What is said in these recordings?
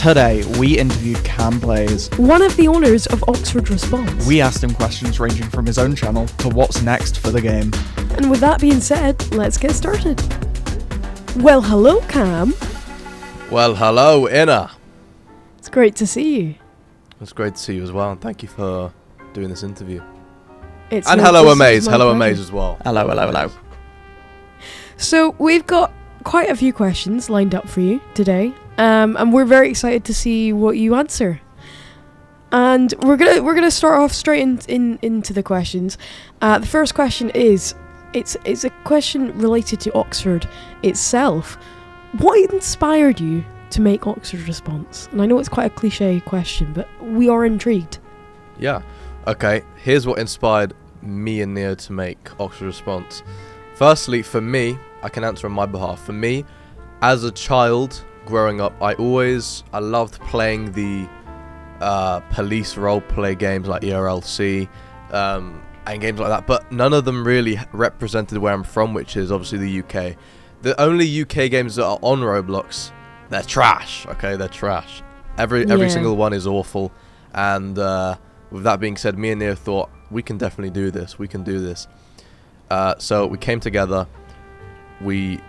Today, we interviewed Kam Plays, one of the owners of Oxford Response. We asked him questions ranging from his own channel to what's next for the game. And with that being said, let's get started. Well, hello, Kam. Well, hello, Inna. It's great to see you. It's great to see you as well, and thank you for doing this interview. Hello, Amaze. Hello, Amaze as well. Hello. So, we've got quite a few questions lined up for you today, and we're very excited to see what you answer. And we're gonna start off straight into the questions. The first question is, it's a question related to Oxford itself. What inspired you to make Oxford Response? And I know it's quite a cliche question, but we are intrigued. Yeah. Okay, here's what inspired me and Neo to make Oxford Response. Firstly, for me, I can answer on my behalf. For me, as a child growing up, I loved playing the police role-play games like ERLC and games like that, but none of them really represented where I'm from, which is obviously the UK. The only UK games that are on Roblox, they're trash, okay? They're trash. Every single one is awful, and with that being said, me and Neo thought, we can definitely do this, we can do this. So we came together, we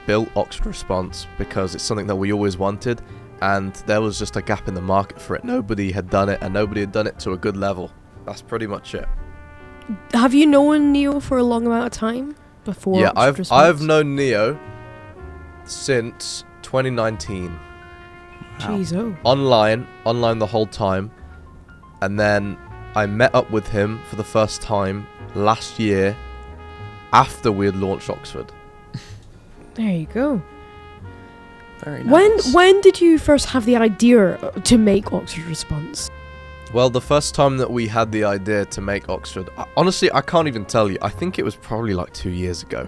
built Oxford Response because it's something that we always wanted, and there was just a gap in the market for it. Nobody had done it, and nobody had done it to a good level. That's pretty much it. Have you known Neo for a long amount of time before? Yeah, Oxford Response? I've known Neo since 2019. Jeez, oh. Online the whole time, and then I met up with him for the first time last year after we had launched Oxford. There you go. Very nice. When did you first have the idea to make Oxford Response? Well, the first time that we had the idea to make Oxford, honestly, I can't even tell you. I think it was probably like 2 years ago.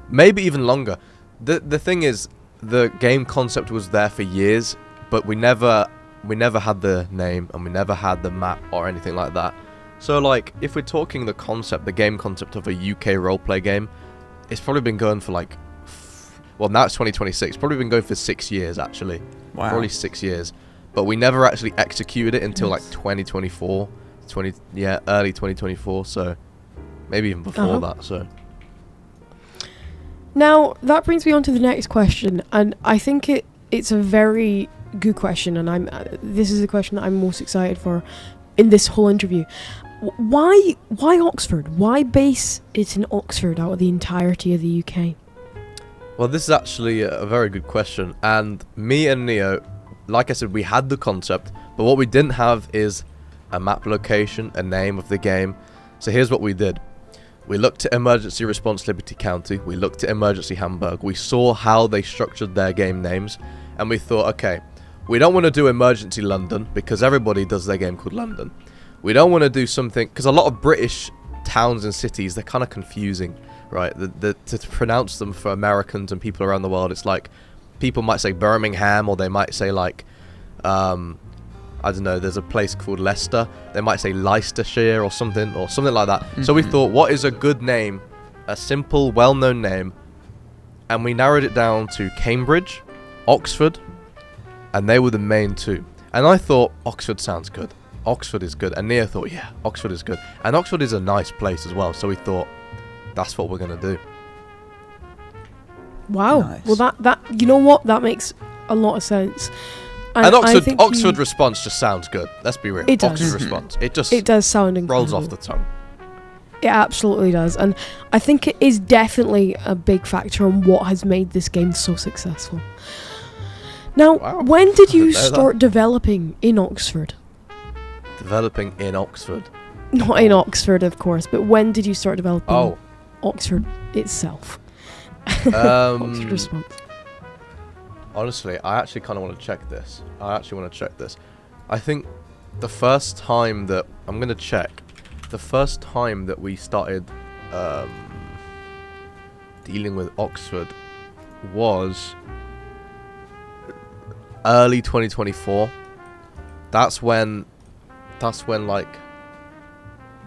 Maybe even longer. The thing is, the game concept was there for years, but we never had the name, and we never had the map or anything like that. So, like, if we're talking the game concept of a UK roleplay game, it's probably been going for like, well, now it's 2026. Probably been going for 6 years, actually. Wow. Probably 6 years. But we never actually executed it until like 2024, early 2024. So maybe even before that. So now that brings me on to the next question, and I think it's a very good question, and this is the question that I'm most excited for in this whole interview. Why Oxford? Why base it in Oxford out of the entirety of the UK? Well, this is actually a very good question, and me and Neo, like I said, we had the concept, but what we didn't have is a map location, a name of the game. So here's what we did. We looked at Emergency Response Liberty County, we looked at Emergency Hamburg, we saw how they structured their game names, and we thought, okay, we don't want to do Emergency London, because everybody does their game called London. We don't want to do something, because a lot of British towns and cities, they're kind of confusing, right? To pronounce them for Americans and people around the world, it's like, people might say Birmingham, or they might say like, I don't know, there's a place called Leicester. They might say Leicestershire or something like that. Mm-hmm. So we thought, what is a good name, a simple, well-known name? And we narrowed it down to Cambridge, Oxford, and they were the main two. And I thought, Oxford sounds good. Oxford is good. And Neo thought, yeah, Oxford is good. And Oxford is a nice place as well. So we thought, that's what we're going to do. Wow. Nice. Well, that you know what? That makes a lot of sense. And Oxford Response just sounds good. Let's be real. It does. Oxford Response. It does sound incredible. Rolls off the tongue. It absolutely does. And I think it is definitely a big factor on what has made this game so successful. Now, when did you start developing in Oxford? Developing in Oxford? Not in Oxford, of course, but when did you start developing Oxford itself? Oxford Response. Honestly, I actually kind of want to check this. I think the first time that we started dealing with Oxford was early 2024. That's when like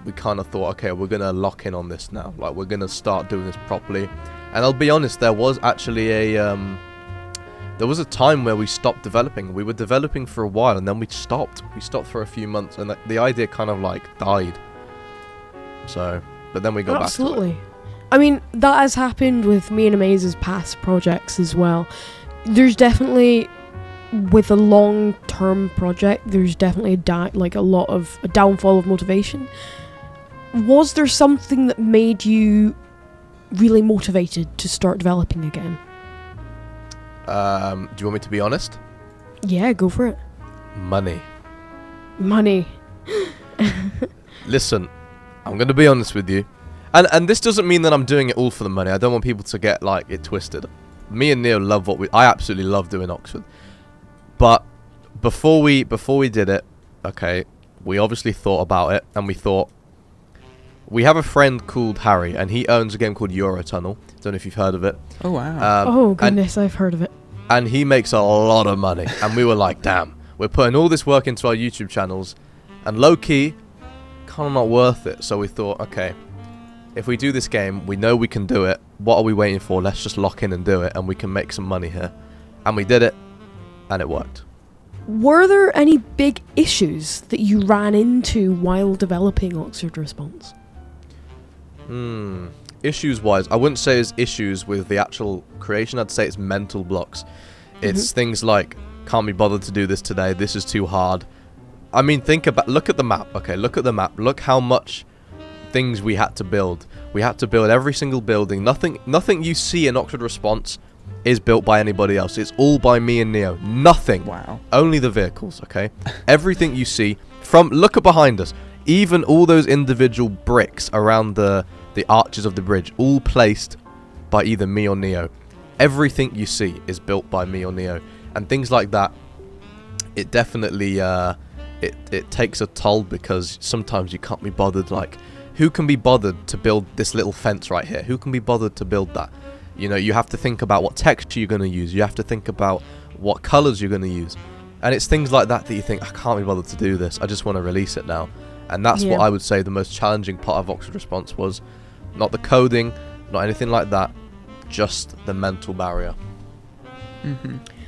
we kind of thought, okay, we're gonna lock in on this now. Like, we're gonna start doing this properly. And I'll be honest, there was actually there was a time where we stopped developing. We were developing for a while, and then we stopped. We stopped for a few months, and the idea kind of like died. So, but then we got back to it. Absolutely. I mean, that has happened with me and Amaze's past projects as well. There's definitely, with a long-term project, there's definitely a downfall of motivation. Was there something that made you really motivated to start developing again? Do you want me to be honest? Yeah, go for it. Money. Listen, I'm going to be honest with you. And this doesn't mean that I'm doing it all for the money. I don't want people to get like it twisted. Me and Neo love I absolutely love doing Oxford. But before we did it, okay, we obviously thought about it, and we thought, we have a friend called Harry, and he owns a game called Eurotunnel. Don't know if you've heard of it. Oh, wow. Oh, goodness, I've heard of it. And he makes a lot of money. And we were like, damn, we're putting all this work into our YouTube channels, and low-key, kind of not worth it. So we thought, okay, if we do this game, we know we can do it. What are we waiting for? Let's just lock in and do it, and we can make some money here. And we did it, and it worked. Were there any big issues that you ran into while developing Oxford Response? Issues-wise, I wouldn't say it's issues with the actual creation. I'd say it's mental blocks. It's things like, can't be bothered to do this today. This is too hard. I mean, look at the map. Okay, look at the map. Look how much things we had to build. We had to build every single building. Nothing you see in Oxford Response is built by anybody else. It's all by me and Neo. Nothing. Wow. Only the vehicles, okay? Everything you see look at behind us. Even all those individual bricks around the arches of the bridge, all placed by either me or Neo. Everything you see is built by me or Neo. And things like that, it definitely it takes a toll, because sometimes you can't be bothered. Like, who can be bothered to build this little fence right here? Who can be bothered to build that? You know, you have to think about what texture you're going to use. You have to think about what colors you're going to use. And it's things like that you think, I can't be bothered to do this. I just want to release it now. And that's what I would say the most challenging part of Oxford Response was. Not the coding, not anything like that. Just the mental barrier.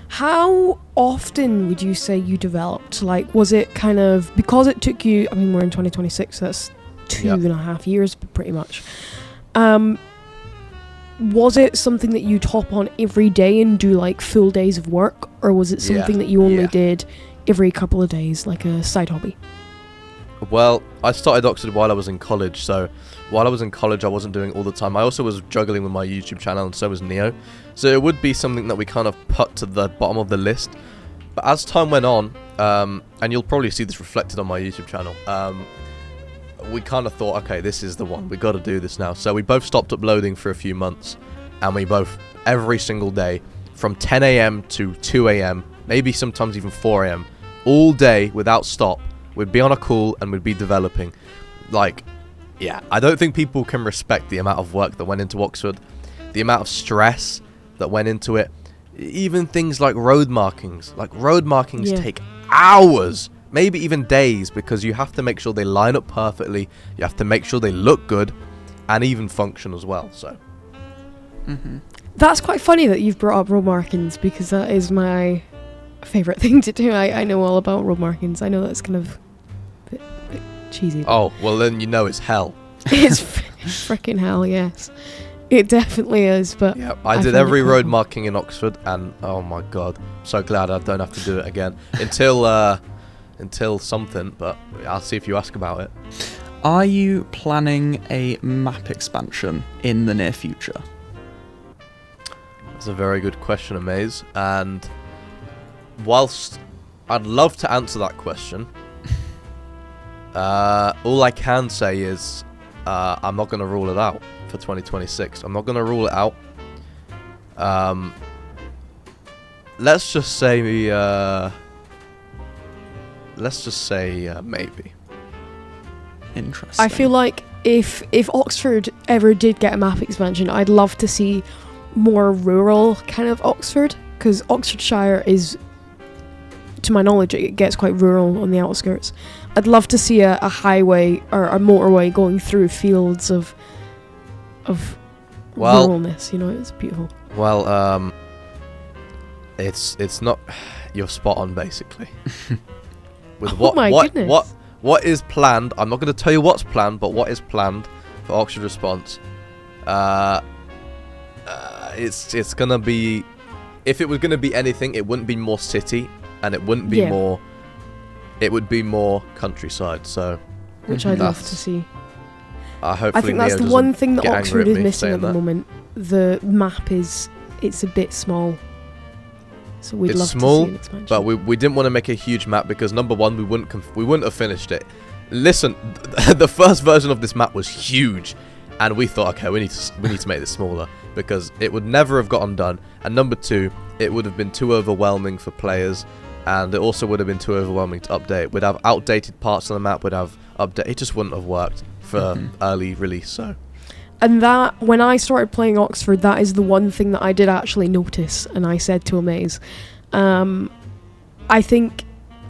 How often would you say you developed? Like, was it kind of, because it took you, I mean, we're in 2026, so that's 2.5 years pretty much. Was it something that you'd hop on every day and do like full days of work? Or was it something that you only did every couple of days, like a side hobby? Well, I started Oxford while I was in college, so while I was in college I wasn't doing it all the time. I also was juggling with my YouTube channel, and so was Neo. So it would be something that we kind of put to the bottom of the list. But as time went on, and you'll probably see this reflected on my YouTube channel, we kind of thought, okay, this is the one. We got to do this now. So we both stopped uploading for a few months, and we both, every single day, from 10 a.m. to 2 a.m., maybe sometimes even 4 a.m., all day without stop, we'd be on a call and we'd be developing. Like, yeah, I don't think people can respect the amount of work that went into Oxford, the amount of stress that went into it. Even things like road markings. Like, road markings take hours, maybe even days, because you have to make sure they line up perfectly. You have to make sure they look good and even function as well. So That's quite funny that you've brought up road markings, because that is my favourite thing to do. I know all about road markings. I know that's kind of a bit cheesy. Oh, well then you know it's hell. It's freaking hell, yes. It definitely is, but yeah, I did every road marking in Oxford, and oh my god, I'm so glad I don't have to do it again until something, but I'll see if you ask about it. Are you planning a map expansion in the near future? That's a very good question, Amaze, and whilst I'd love to answer that question, all I can say is I'm not going to rule it out for 2026. I'm not going to rule it out. Let's just say maybe. Interesting. I feel like if Oxford ever did get a map expansion, I'd love to see more rural kind of Oxford, because Oxfordshire is, to my knowledge, it gets quite rural on the outskirts. I'd love to see a highway or a motorway going through fields of ruralness. You know, it's beautiful. Well, It's not. You're spot on, basically. With Oh my goodness. what is planned? I'm not going to tell you what's planned, but what is planned for Oxford Response? It's gonna be. If it was gonna be anything, it wouldn't be more city, and it wouldn't be more. It would be more countryside. So, which I'd love to see. Hopefully I think that's Neo the one doesn't thing that get angry Oxford at is me missing saying at the that. moment. The map it's a bit small. So we'd It's love small, to see an expansion. But we didn't want to make a huge map because number one, we wouldn't have finished it. Listen, the first version of this map was huge, and we thought, okay, we need to make this smaller because it would never have gotten done. And number two, it would have been too overwhelming for players, and it also would have been too overwhelming to update. We'd have outdated parts of the map. We'd have update. It just wouldn't have worked for early release. So. And that, when I started playing Oxford, that is the one thing that I did actually notice, and I said to Amaze, I think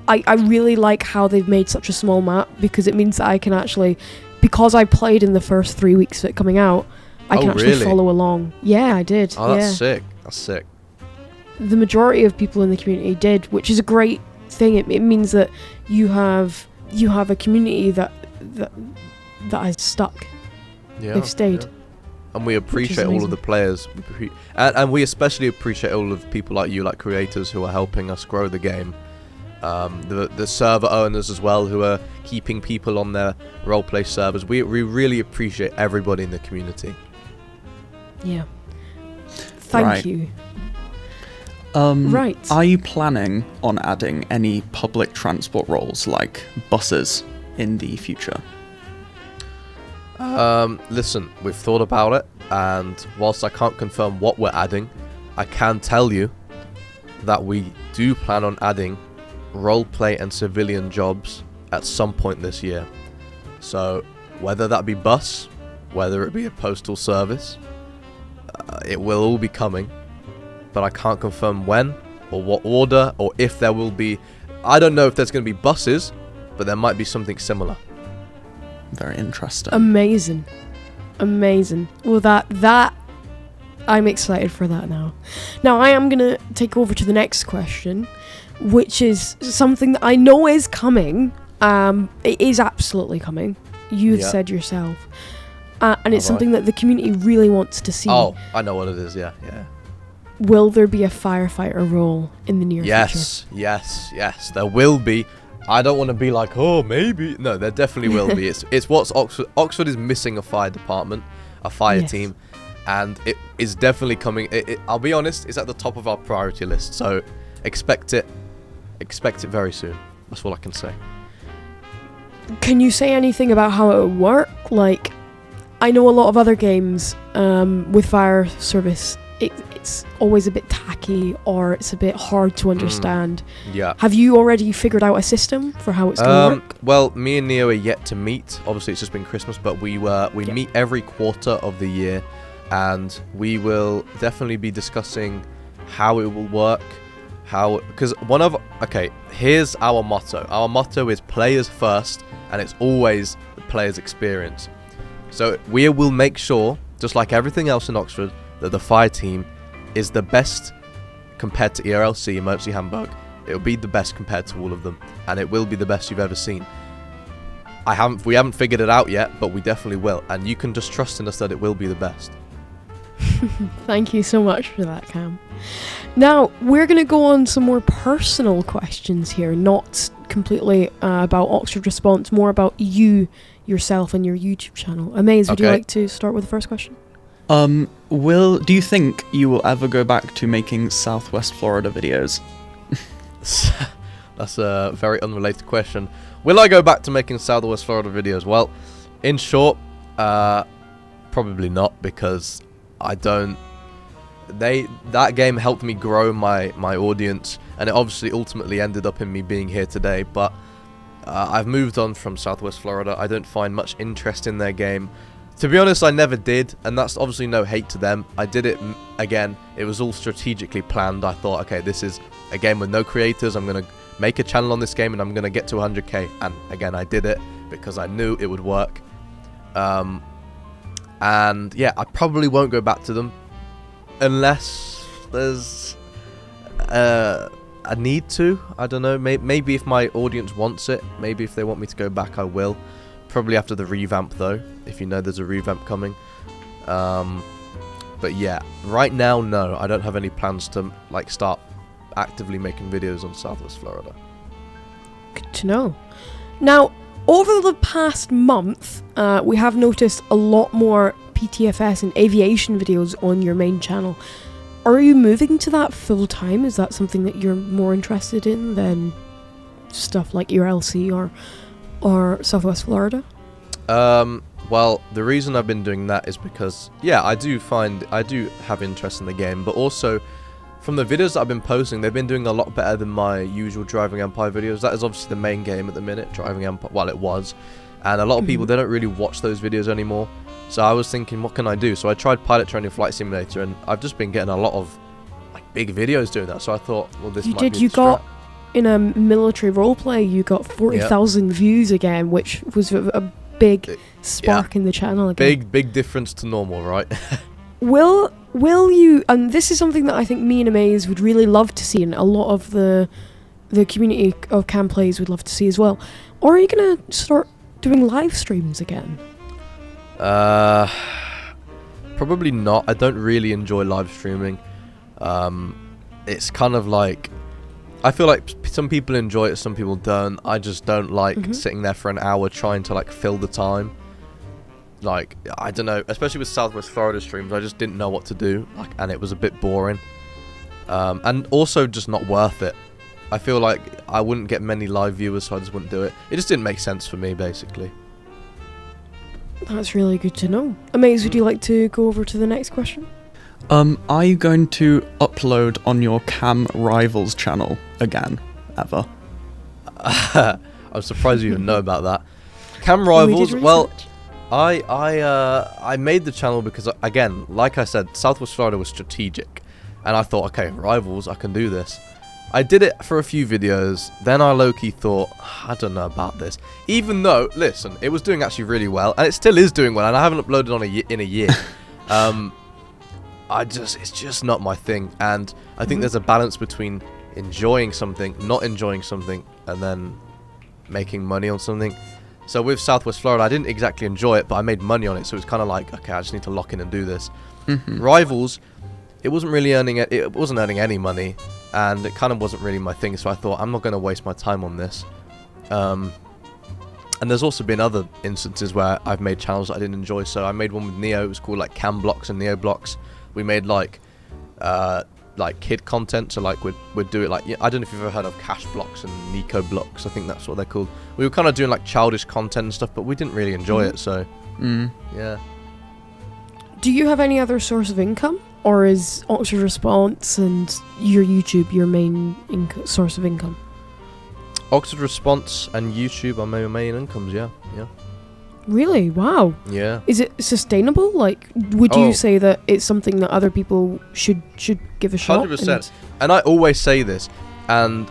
I really like how they've made such a small map, because it means that I can actually, because I played in the first 3 weeks of it coming out, I can actually follow along. Yeah, I did. Oh, that's sick. That's sick. The majority of people in the community did, which is a great thing. It means that you have a community that has stuck. Yeah, they've stayed. Yeah. And we appreciate all of the players. And we especially appreciate all of people like you, like creators, who are helping us grow the game. The server owners as well, who are keeping people on their roleplay servers. We really appreciate everybody in the community. Yeah. Thank you. Right. Are you planning on adding any public transport roles like buses in the future? Listen, we've thought about it, and whilst I can't confirm what we're adding, I can tell you that we do plan on adding roleplay and civilian jobs at some point this year. So whether that be bus, whether it be a postal service, it will all be coming, but I can't confirm when or what order, or if there will be. I don't know if there's going to be buses, but there might be something similar. Very interesting. Amazing. Well, that I'm excited for that now. Now I am gonna take over to the next question, which is something that I know is coming. It is absolutely coming. You've said yourself, and it's something that the community really wants to see. Oh, I know what it is. Yeah. Will there be a firefighter role in the near future? Yes. There will be. I don't want to be like, oh, maybe. No, there definitely will be. It's what's Oxford is missing a fire department, a fire team, and it is definitely coming. I'll be honest, it's at the top of our priority list. So expect it very soon. That's all I can say. Can you say anything about how it would work? Like, I know a lot of other games with fire service, it's always a bit tacky, or it's a bit hard to understand. Yeah. Have you already figured out a system for how it's going to work? Well, me and Neo are yet to meet. Obviously, it's just been Christmas, but we meet every quarter of the year, and we will definitely be discussing how it will work. Here's our motto. Our motto is players first, and it's always the players' experience. So we will make sure, just like everything else in Oxford, that the fire team is the best compared to ERLC, Emergency Hamburg. It will be the best compared to all of them, and it will be the best you've ever seen. We haven't figured it out yet, but we definitely will, and you can just trust in us that it will be the best. Thank you so much for that, Cam. Now, we're going to go on some more personal questions here, not completely about Oxford Response, more about you, yourself, and your YouTube channel. Amaze, would you like to start with the first question? Do you think you will ever go back to making Southwest Florida videos? That's a very unrelated question. Will I go back to making Southwest Florida videos? Well, in short, probably not, because I don't. That game helped me grow my audience, and it obviously ultimately ended up in me being here today. But I've moved on from Southwest Florida. I don't find much interest in their game. To be honest, I never did, and that's obviously no hate to them. I did it, again, it was all strategically planned. I thought, okay, this is a game with no creators. I'm going to make a channel on this game, and I'm going to get to 100k. And again, I did it because I knew it would work. And yeah, I probably won't go back to them unless there's a need to. I don't know. Maybe if my audience wants it. Maybe if they want me to go back, I will. Probably after the revamp, though. If you know there's a revamp coming. But yeah, right now, no. I don't have any plans to like start actively making videos on Southwest Florida. Good to know. Now, over the past month, we have noticed a lot more PTFS and aviation videos on your main channel. Are you moving to that full time? Is that something that you're more interested in than stuff like your LC or Southwest Florida? Well, the reason I've been doing that is because, yeah, I do have interest in the game, but also from the videos that I've been posting, they've been doing a lot better than my usual Driving Empire videos. That is obviously the main game at the minute, Driving Empire. Well, it was. And a lot of people, they don't really watch those videos anymore. So I was thinking, what can I do? So I tried Pilot Training Flight Simulator, and I've just been getting a lot of like big videos doing that. So I thought, well, this might be the got in a military roleplay, you got 40,000 views again, which was a big spark in the channel again. Big difference to normal, right? Will you, and this is something that I think me and Amaze would really love to see, and a lot of the community of Kam Plays would love to see as well, or are you going to start doing live streams again? Probably not. I don't really enjoy live streaming. It's kind of like, I feel like some people enjoy it, some people don't. I just don't like sitting there for an hour trying to like fill the time. Like, I don't know, especially with Southwest Florida streams, I just didn't know what to do, like, and it was a bit boring. And also just not worth it. I feel like I wouldn't get many live viewers, so I just wouldn't do it. It just didn't make sense for me, basically. That's really good to know. Amaze, would you like to go over to the next question? Are you going to upload on your Kam Rivals channel again, ever? I'm surprised you even know about that. Kam Rivals, well, I made the channel because, again, like I said, Southwest Florida was strategic. And I thought, okay, Rivals, I can do this. I did it for a few videos, then I low-key thought, I don't know about this. Even though, listen, it was doing actually really well, and it still is doing well, and I haven't uploaded in a year. It's just not my thing, and I think there's a balance between enjoying something, not enjoying something, and then making money on something. So with Southwest Florida, I didn't exactly enjoy it, but I made money on it, so it's kind of like, okay, I just need to lock in and do this. Rivals, it wasn't really earning any money, and it kind of wasn't really my thing, so I thought, I'm not going to waste my time on this. And there's also been other instances where I've made channels that I didn't enjoy, so I made one with Neo. It was called like Cam Blocks and Neo Blocks. We made like kid content, so like we'd do it like, I don't know if you've ever heard of Cash Blocks and Nico Blocks, I think that's what they're called. We were kind of doing like childish content and stuff, but we didn't really enjoy it, so yeah. Do you have any other source of income? Or is Oxford Response and your YouTube your main source of income? Oxford Response and YouTube are my main incomes, yeah. Really? Wow. Yeah. Is it sustainable? Like, would you say that it's something that other people should give a shot? 100%. And I always say this, and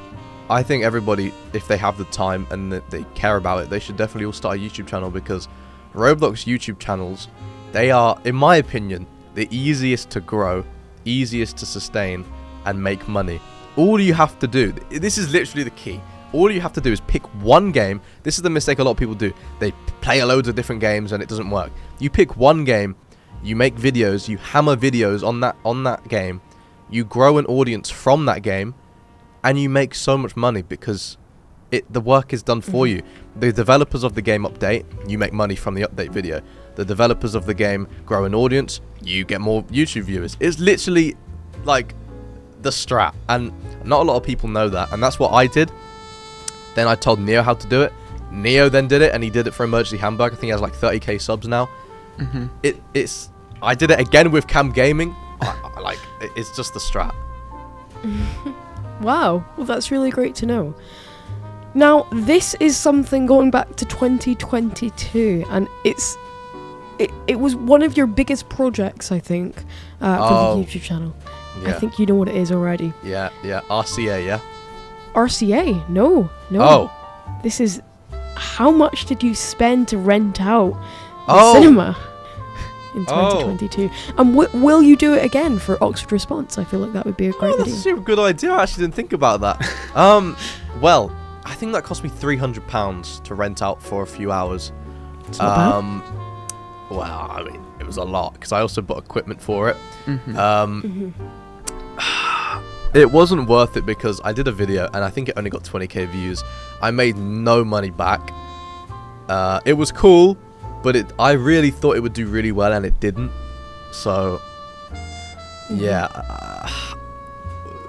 I think everybody, if they have the time and they care about it, they should definitely all start a YouTube channel, because Roblox YouTube channels, they are, in my opinion, the easiest to grow, easiest to sustain, and make money. All you have to do, this is literally the key, all you have to do is pick one game. This is the mistake a lot of people do. They play loads of different games and it doesn't work. You pick one game, you make videos, you hammer videos on that game, you grow an audience from that game, and you make so much money because the work is done for you. The developers of the game update, you make money from the update video. The developers of the game grow an audience, you get more YouTube viewers. It's literally like the strat, and not a lot of people know that, and that's what I did. Then I told Neo how to do it. Neo then did it, and he did it for Emergency Hamburg. I think he has like 30k subs now. I did it again with Cam Gaming. It's just the strat. Wow, well that's really great to know. Now this is something going back to 2022, and it was one of your biggest projects, I think, for the YouTube channel. Yeah. I think you know what it is already. Yeah, RCA, yeah. RCA? No. Oh. This is, how much did you spend to rent out the cinema? in 2022. And will you do it again for Oxford Response? I feel like that would be a great That's video. a super good idea. I actually didn't think about that. Well, I think that cost me £300 to rent out for a few hours. It's not bad. Well, I mean, it was a lot because I also bought equipment for it. It wasn't worth it because I did a video and I think it only got 20k views. I made no money back. It was cool, but I really thought it would do really well and it didn't. So, yeah,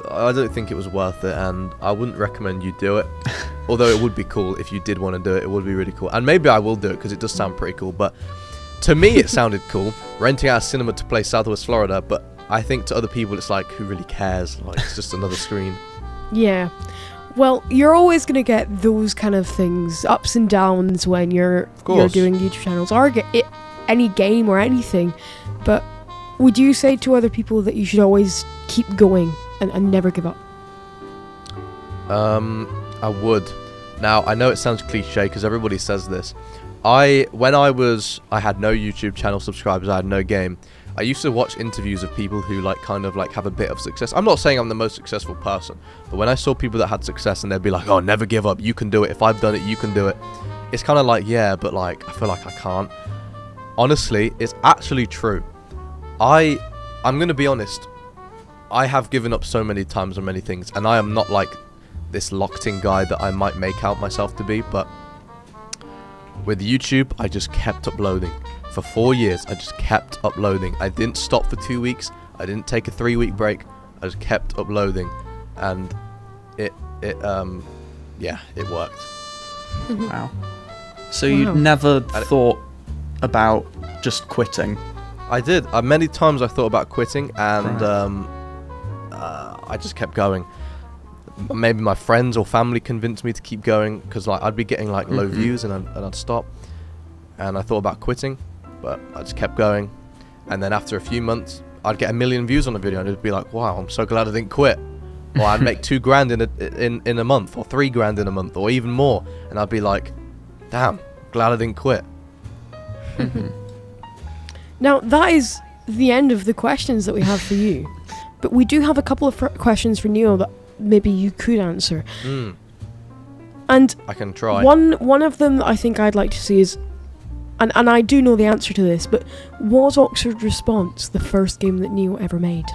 I don't think it was worth it, and I wouldn't recommend you do it. Although it would be cool if you did want to do it. It would be really cool, and maybe I will do it because it does sound pretty cool. But to me, it sounded cool renting out a cinema to play Southwest Florida. But I think to other people, it's like, who really cares? Like, it's just another screen. Yeah. Well, you're always going to get those kind of things, ups and downs, when you're doing YouTube channels or any game or anything. But would you say to other people that you should always keep going and never give up? I would. Now, I know it sounds cliche because everybody says this. When I had no YouTube channel subscribers, I had no game. I used to watch interviews of people who have a bit of success. I'm not saying I'm the most successful person, but when I saw people that had success and they'd be like, "Oh, never give up. You can do it. If I've done it, you can do it." It's kind of like, yeah, but like I feel like I can't. Honestly, it's actually true. I'm going to be honest. I have given up so many times on many things, and I am not like this locked-in guy that I might make out myself to be, but with YouTube, I just kept uploading. For 4 years, I just kept uploading. I didn't stop for 2 weeks. I didn't take a 3-week break. I just kept uploading, and it worked. Wow. So you never thought about just quitting? I did. Many times I thought about quitting, and I just kept going. Maybe my friends or family convinced me to keep going because I'd be getting low views and I'd stop. And I thought about quitting, but I just kept going. And then after a few months, I'd get 1 million views on a video and it'd be like, wow, I'm so glad I didn't quit. Or I'd make $2,000 in a month, or $3,000 in a month, or even more. And I'd be like, damn, glad I didn't quit. Now, that is the end of the questions that we have for you. But we do have a couple of questions for Neo that maybe you could answer. And I can try. One of them that I think I'd like to see is, and I do know the answer to this, but was Oxford Response the first game that Neo ever made?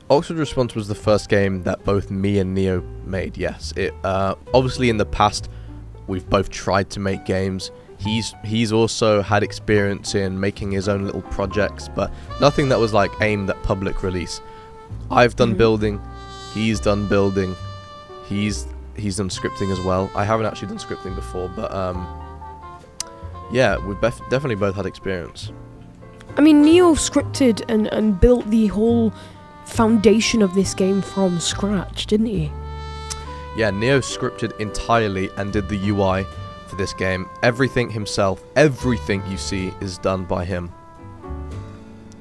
Oxford Response was the first game that both me and Neo made, yes. It obviously in the past, we've both tried to make games. He's also had experience in making his own little projects, but nothing that was aimed at public release. I've done building, he's done building, he's done scripting as well. I haven't actually done scripting before, but yeah, we've definitely both had experience. I mean, Neo scripted and built the whole foundation of this game from scratch, didn't he? Yeah, Neo scripted entirely and did the UI for this game. Everything himself, everything you see is done by him.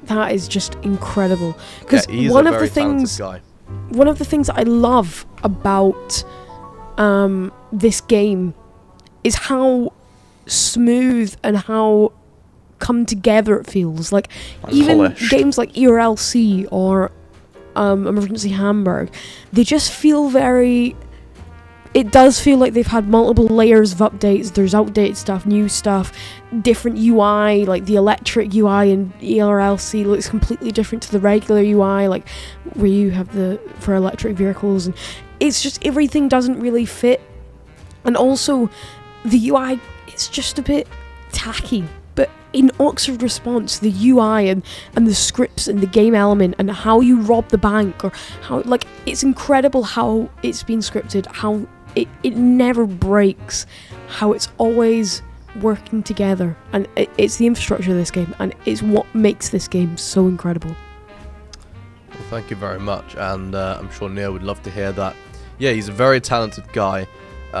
That is just incredible. Because he's one a of very the things, talented guy. One of the things I love about this game is how smooth and how come together it feels. Like even polished. Games like ERLC or Emergency Hamburg, they just feel very. It does feel like they've had multiple layers of updates. There's outdated stuff, new stuff, different UI, like the electric UI in ERLC looks completely different to the regular UI, like where you have for electric vehicles, and it's just everything doesn't really fit. And also the UI is just a bit tacky. But in Oxford Response, the UI and the scripts and the game element and how you rob the bank, or how it's incredible how it's been scripted, how it never breaks, how it's always working together, and it's the infrastructure of this game, and it's what makes this game so incredible. Well, thank you very much, and I'm sure Neo would love to hear that. Yeah, he's a very talented guy,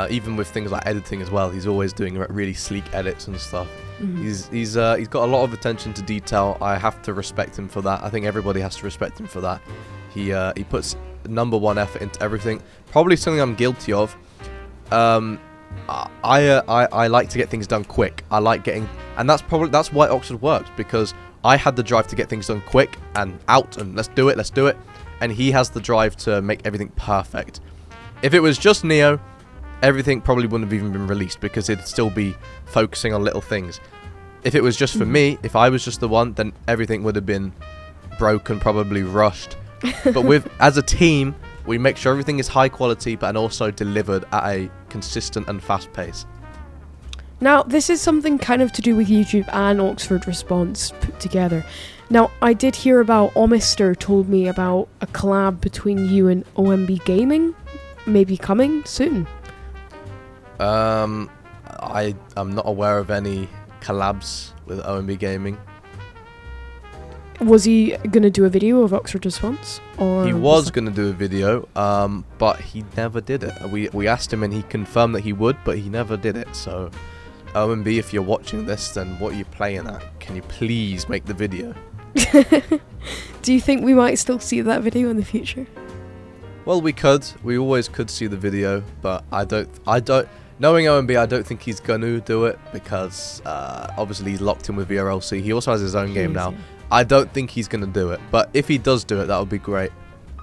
even with things like editing as well. He's always doing really sleek edits and stuff. He's got a lot of attention to detail. I have to respect him for that. I think everybody has to respect him for that. He puts #1 effort into everything. Probably something I'm guilty of. I like to get things done quick. I like getting And that's why Oxford works, because I had the drive to get things done quick and out and let's do it. And he has the drive to make everything perfect. If it was just Neo, everything probably wouldn't have even been released because it'd still be focusing on little things. If it was just for me, if I was just the one, then everything would have been broken, probably rushed. But as a team, we make sure everything is high quality, but and also delivered at a consistent and fast pace. Now, this is something kind of to do with YouTube and Oxford Response put together. Now, I did hear about Omister told me about a collab between you and OMB Gaming, maybe coming soon. I'm not aware of any collabs with OMB Gaming. Was he going to do a video of Oxford Response? Or He was going to do a video, but he never did it. We asked him and he confirmed that he would, but he never did it. So, OMB, if you're watching this, then what are you playing at? Can you please make the video? Do you think we might still see that video in the future? Well, we could. We always could see the video, but I don't. Knowing OMB, I don't think he's gonna do it because obviously he's locked in with VRLC. He also has his own game now. Yeah. I don't think he's gonna do it, but if he does do it, that would be great.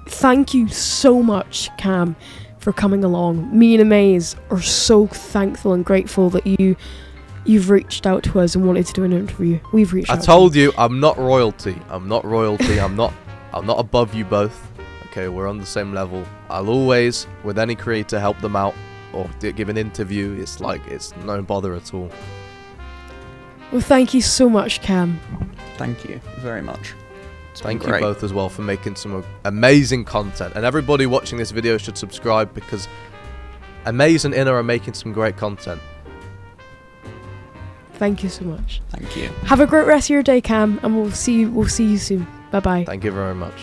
Thank you so much, Cam, for coming along. Me and Amaze are so thankful and grateful that you've reached out to us and wanted to do an interview. We've reached out. I told you, I'm not royalty. I'm not above you both. Okay, we're on the same level. I'll always, with any creator, help them out or give an interview. It's no bother at all. Well, thank you so much, Cam. Thank you very much. Thank you great. both as well for making some amazing content. And everybody watching this video should subscribe because Amaze and Inner are making some great content. Thank you so much. Thank you. Have a great rest of your day, Cam, and we'll see you soon. Bye bye. Thank you very much.